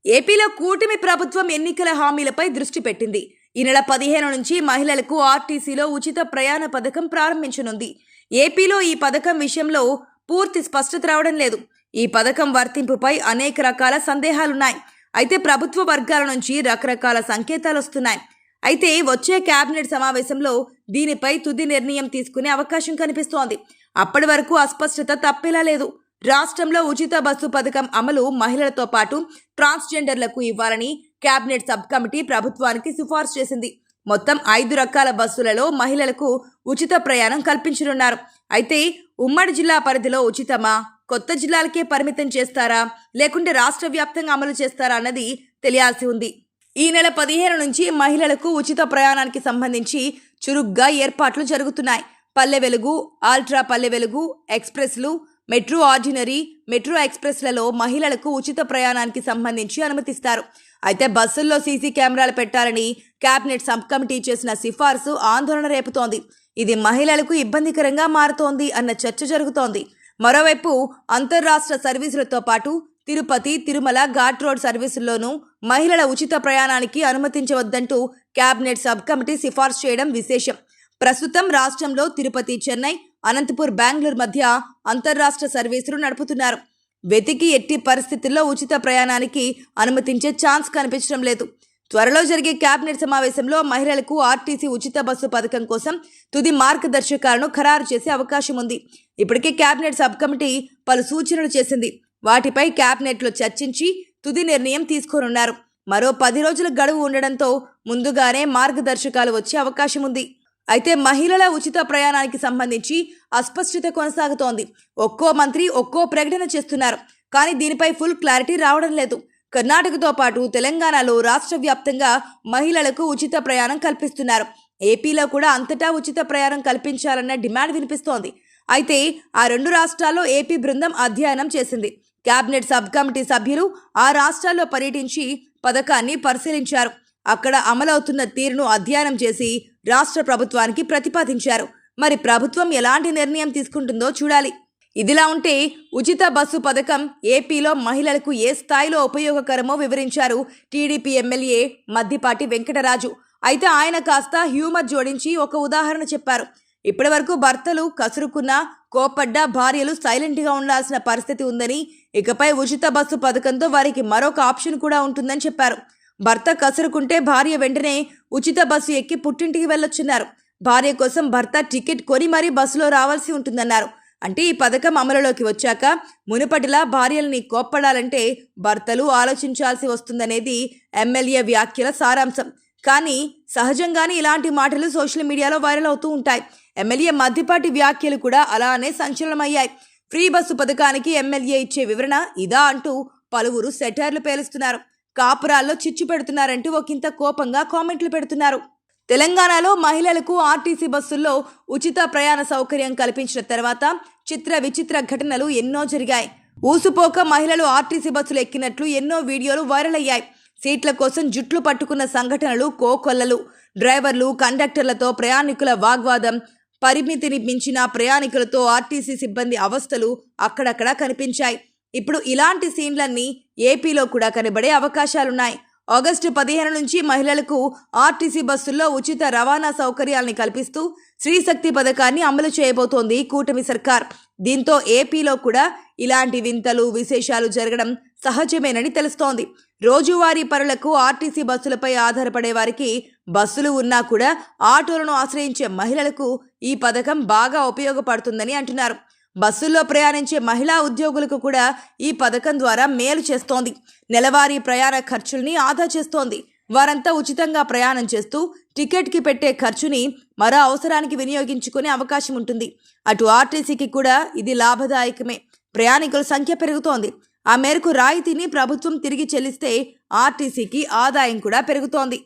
ఏపీలో కూటమి ప్రభుత్వం ఎన్నికల హామీలపై దృష్టి పెట్టింది. ఈ నెల 15 నుంచి మహిళలకు ఆర్టీసీలో ఉచిత ప్రయాణ పథకం ప్రారంభించనుంది. ఏపీలో ఈ పథకం విషయంలో పూర్తి స్పష్టత రావడం లేదు. ఈ పథకం వర్తింపుపై అనేక రకాల సందేహాలున్నాయి. అయితే ప్రభుత్వ వర్గాల నుంచి రకరకాల సంకేతాలు వస్తున్నాయి. అయితే వచ్చే కేబినెట్ సమావేశంలో దీనిపై తుది నిర్ణయం తీసుకునే అవకాశం కనిపిస్తోంది. అప్పటి వరకు అస్పష్టత తప్పేలా లేదు. రాష్ట్రంలో ఉచిత బస్సు పథకం అమలు మహిళలతో పాటు ట్రాన్స్జెండర్లకు ఇవ్వాలని కేబినెట్ సబ్ కమిటీ ప్రభుత్వానికి సిఫార్సు చేసింది. మొత్తం 5 రకాల బస్సులలో మహిళలకు ఉచిత ప్రయాణం కల్పించనున్నారు. అయితే ఉమ్మడి జిల్లా పరిధిలో ఉచితమా, కొత్త జిల్లాలకే పరిమితం చేస్తారా, లేకుంటే రాష్ట్ర వ్యాప్తంగా అమలు చేస్తారా అన్నది తెలియాల్సి ఉంది. ఈ నెల 15 నుంచి మహిళలకు ఉచిత ప్రయాణానికి సంబంధించి చురుగ్గా ఏర్పాట్లు జరుగుతున్నాయి. Palle Velugu, ultra Palle Velugu, ఎక్స్ప్రెస్లు, metro ordinary, metro ఎక్స్ప్రెస్లలో మహిళలకు ఉచిత ప్రయాణానికి సంబంధించి అనుమతిస్తారు. అయితే బస్సుల్లో సీసీ కెమెరాలు పెట్టాలని కేబినెట్ సబ్ కమిటీ చేసిన సిఫార్సు ఆందోళన రేపుతోంది. ఇది మహిళలకు ఇబ్బందికరంగా మారుతోంది అన్న చర్చ జరుగుతోంది. మరోవైపు అంతర్రాష్ట్ర సర్వీసులతో పాటు తిరుపతి, తిరుమల ఘాట్ రోడ్ సర్వీసుల్లోనూ మహిళల ఉచిత ప్రయాణానికి అనుమతించవద్దంటూ కేబినెట్ సబ్ కమిటీ సిఫార్సు చేయడం విశేషం. ప్రస్తుతం రాష్ట్రంలో తిరుపతి, చెన్నై, అనంతపూర్, బెంగళూరు మధ్య అంతర్రాష్ట్ర సర్వీసులు నడుపుతున్నారు. వెతికి ఎట్టి పరిస్థితుల్లో ఉచిత ప్రయాణానికి అనుమతించే ఛాన్స్ కనిపించడం లేదు. త్వరలో జరిగే కేబినెట్ సమావేశంలో మహిళలకు ఆర్టీసీ ఉచిత బస్సు పథకం కోసం తుది మార్గదర్శకాలను ఖరారు చేసే అవకాశం ఉంది. ఇప్పటికే కేబినెట్ సబ్ కమిటీ పలు సూచనలు చేసింది. వాటిపై కేబినెట్లో చర్చించి తుది నిర్ణయం తీసుకోనున్నారు. మరో 10 రోజుల గడువు ఉండడంతో ముందుగానే మార్గదర్శకాలు వచ్చే అవకాశం ఉంది. అయితే మహిళల ఉచిత ప్రయాణానికి సంబంధించి అస్పష్టత కొనసాగుతోంది. ఒక్కో మంత్రి ఒక్కో ప్రకటన చేస్తున్నారు. కానీ దీనిపై ఫుల్ క్లారిటీ రావడం లేదు. కర్ణాటకతో పాటు తెలంగాణలో రాష్ట్ర వ్యాప్తంగా మహిళలకు ఉచిత ప్రయాణం కల్పిస్తున్నారు. ఏపీలో కూడా అంతటా ఉచిత ప్రయాణం కల్పించాలన్న డిమాండ్ వినిపిస్తోంది. అయితే ఆ 2 రాష్ట్రాల్లో ఏపీ బృందం అధ్యయనం చేసింది. కేబినెట్ సబ్ కమిటీ సభ్యులు ఆ రాష్ట్రాల్లో పర్యటించి పథకాన్ని పరిశీలించారు. అక్కడ అమలవుతున్న తీరును అధ్యయనం చేసి రాష్ట్ర ప్రభుత్వానికి ప్రతిపాదించారు. మరి ప్రభుత్వం ఎలాంటి నిర్ణయం తీసుకుంటుందో చూడాలి. ఇదిలా ఉంటే ఉచిత బస్సు పథకం ఏపీలో మహిళలకు ఏ స్థాయిలో ఉపయోగకరమో వివరించారు టీడీపీ ఎమ్మెల్యే మద్దిపాటి వెంకటరాజు. అయితే ఆయన కాస్త హ్యూమర్ జోడించి ఒక ఉదాహరణ చెప్పారు. ఇప్పటి వరకు భర్తలు కసురుకున్నా, కోపడ్డా భార్యలు సైలెంట్గా ఉండాల్సిన పరిస్థితి ఉందని, ఇకపై ఉచిత బస్సు పథకంతో వారికి మరొక ఆప్షన్ కూడా ఉంటుందని చెప్పారు. భర్త కసురుకుంటే భార్య వెంటనే ఉచిత బస్సు ఎక్కి పుట్టింటికి వెళ్ళొచ్చున్నారు. భార్య కోసం భర్త టికెట్ కొని మరీ బస్సులో రావాల్సి ఉంటుందన్నారు. అంటే ఈ పథకం అమలులోకి వచ్చాక మునుపటిలా భార్యల్ని కోప్పడాలంటే భర్తలు ఆలోచించాల్సి వస్తుందనేది ఎమ్మెల్యే వ్యాఖ్యల సారాంశం. కానీ సహజంగానే ఇలాంటి మాటలు సోషల్ మీడియాలో వైరల్ అవుతూ ఉంటాయి. ఎమ్మెల్యే మద్దిపాటి వ్యాఖ్యలు కూడా అలానే సంచలనమయ్యాయి. ఫ్రీ బస్సు పథకానికి ఎమ్మెల్యే ఇచ్చే వివరణ ఇదా అంటూ పలువురు సెటైర్లు పేలుస్తున్నారు. కాపురాల్లో చిచ్చు పెడుతున్నారంటూ ఒకంత కోపంగా కామెంట్లు పెడుతున్నారు. తెలంగాణలో మహిళలకు ఆర్టీసీ బస్సుల్లో ఉచిత ప్రయాణ సౌకర్యం కల్పించిన తర్వాత చిత్ర విచిత్ర ఘటనలు ఎన్నో జరిగాయి. ఊసుపోక మహిళలు ఆర్టీసీ బస్సులు ఎక్కినట్లు ఎన్నో వీడియోలు వైరల్ అయ్యాయి. సీట్ల కోసం జుట్లు పట్టుకున్న సంఘటనలు కోకొల్లలు. డ్రైవర్లు, కండక్టర్లతో ప్రయాణికుల వాగ్వాదం, పరిమితిని మించిన ప్రయాణికులతో ఆర్టీసీ సిబ్బంది అవస్థలు అక్కడక్కడ కనిపించాయి. ఇప్పుడు ఇలాంటి సీన్లన్నీ ఏపీలో కూడా కనబడే అవకాశాలున్నాయి. ఆగస్టు 15 నుంచి మహిళలకు ఆర్టీసీ బస్సుల్లో ఉచిత రవాణా సౌకర్యాల్ని కల్పిస్తూ శ్రీశక్తి పథకాన్ని అమలు చేయబోతోంది కూటమి సర్కార్. దీంతో ఏపీలో కూడా ఇలాంటి వింతలు, విశేషాలు జరగడం సహజమేనని తెలుస్తోంది. రోజువారీ పనులకు ఆర్టీసీ బస్సులపై ఆధారపడే వారికి బస్సులు ఉన్నా కూడా ఆటోలను ఆశ్రయించే మహిళలకు ఈ పథకం బాగా ఉపయోగపడుతుందని అంటున్నారు. బస్సుల్లో ప్రయాణించే మహిళా ఉద్యోగులకు కూడా ఈ పథకం ద్వారా మేలు చేస్తోంది. నెలవారీ ప్రయాణ ఖర్చుల్ని ఆదా చేస్తోంది. వారంతా ఉచితంగా ప్రయాణం చేస్తూ టికెట్కి పెట్టే ఖర్చుని మరో అవసరానికి వినియోగించుకునే అవకాశం ఉంటుంది. అటు ఆర్టీసీకి కూడా ఇది లాభదాయకమే. ప్రయాణికుల సంఖ్య పెరుగుతోంది. ఆ మేరకు రాయితీని ప్రభుత్వం తిరిగి చెల్లిస్తే ఆర్టీసీకి ఆదాయం కూడా పెరుగుతోంది.